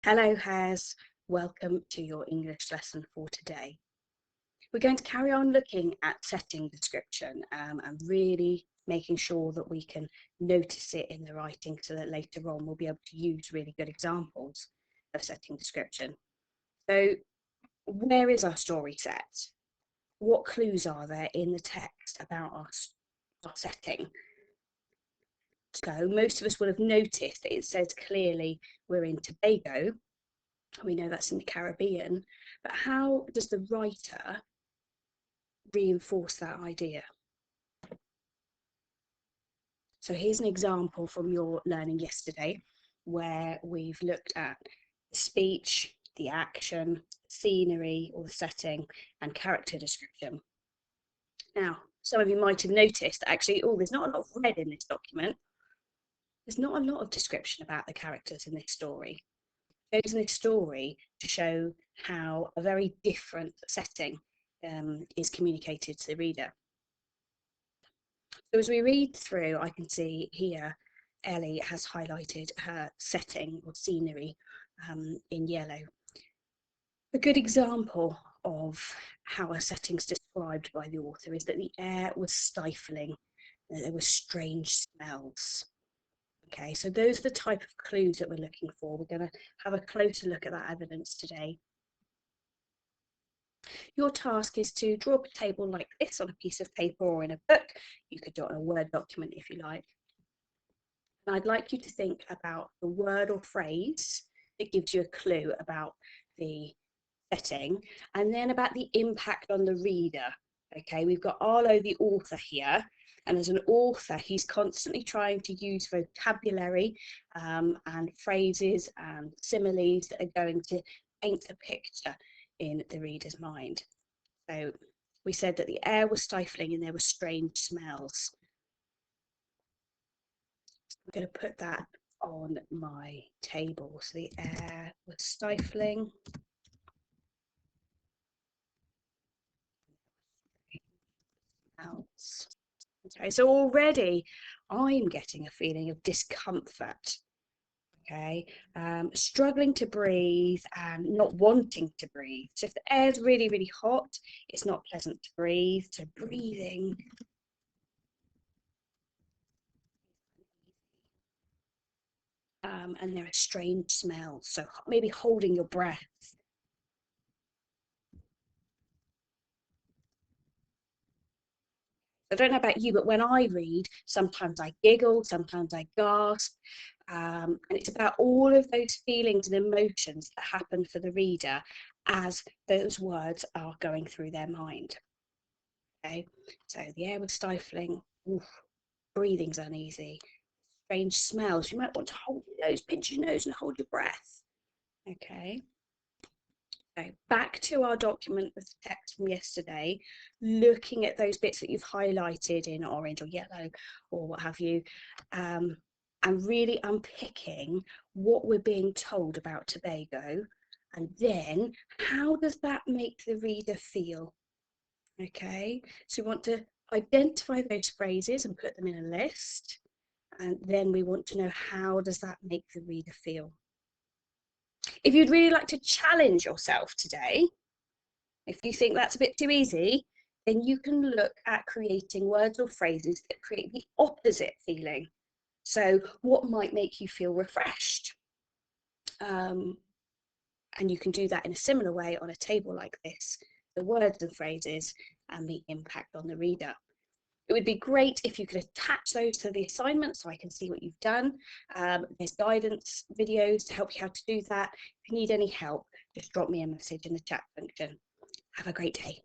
Hello, Hares. Welcome to your English lesson for today. We're going to carry on looking at setting description and really making sure that we can notice it in the writing so that later on we'll be able to use really good examples of setting description. So where is our story set? What clues are there in the text about our setting? So most of us will have noticed that it says clearly we're in Tobago. We know that's in the Caribbean, but how does the writer reinforce that idea? So here's an example from your learning yesterday where we've looked at the speech, the action, scenery or the setting and character description. Now, some of you might have noticed that actually, there's not a lot of red in this document. There's not a lot of description about the characters in this story. Chosen this story to show how a very different setting is communicated to the reader. So as we read through, I can see here Ellie has highlighted her setting or scenery in yellow. A good example of how a setting's described by the author is that the air was stifling, there were strange smells. Okay, so those are the type of clues that we're looking for. We're going to have a closer look at that evidence today. Your task is to draw a table like this on a piece of paper or in a book. You could do it on a Word document if you like. And I'd like you to think about the word or phrase that gives you a clue about the setting, and then about the impact on the reader. Okay, we've got Arlo, the author here, and as an author, he's constantly trying to use vocabulary and phrases and similes that are going to paint a picture in the reader's mind. So we said that the air was stifling and there were strange smells. I'm going to put that on my table. So the air was stifling. Okay, so already I'm getting a feeling of discomfort. Okay, struggling to breathe and not wanting to breathe. So if the air is really, really hot, it's not pleasant to breathe. So breathing. And there are strange smells. So maybe holding your breath. I don't know about you, but when I read, sometimes I giggle, sometimes I gasp. And it's about all of those feelings and emotions that happen for the reader as those words are going through their mind. Okay, so the air was stifling, breathing's uneasy, strange smells. You might want to hold your nose, pinch your nose and hold your breath. Okay. So back to our document with the text from yesterday, looking at those bits that you've highlighted in orange or yellow or what have you, and really unpicking what we're being told about Tobago, and then how does that make the reader feel? Okay, so we want to identify those phrases and put them in a list, and then we want to know how does that make the reader feel. If you'd really like to challenge yourself today, if you think that's a bit too easy, then you can look at creating words or phrases that create the opposite feeling. So what might make you feel refreshed? And you can do that in a similar way on a table like this, the words and phrases and the impact on the reader. It would be great if you could attach those to the assignment so I can see what you've done. There's guidance videos to help you how to do that. If you need any help, just drop me a message in the chat function. Have a great day.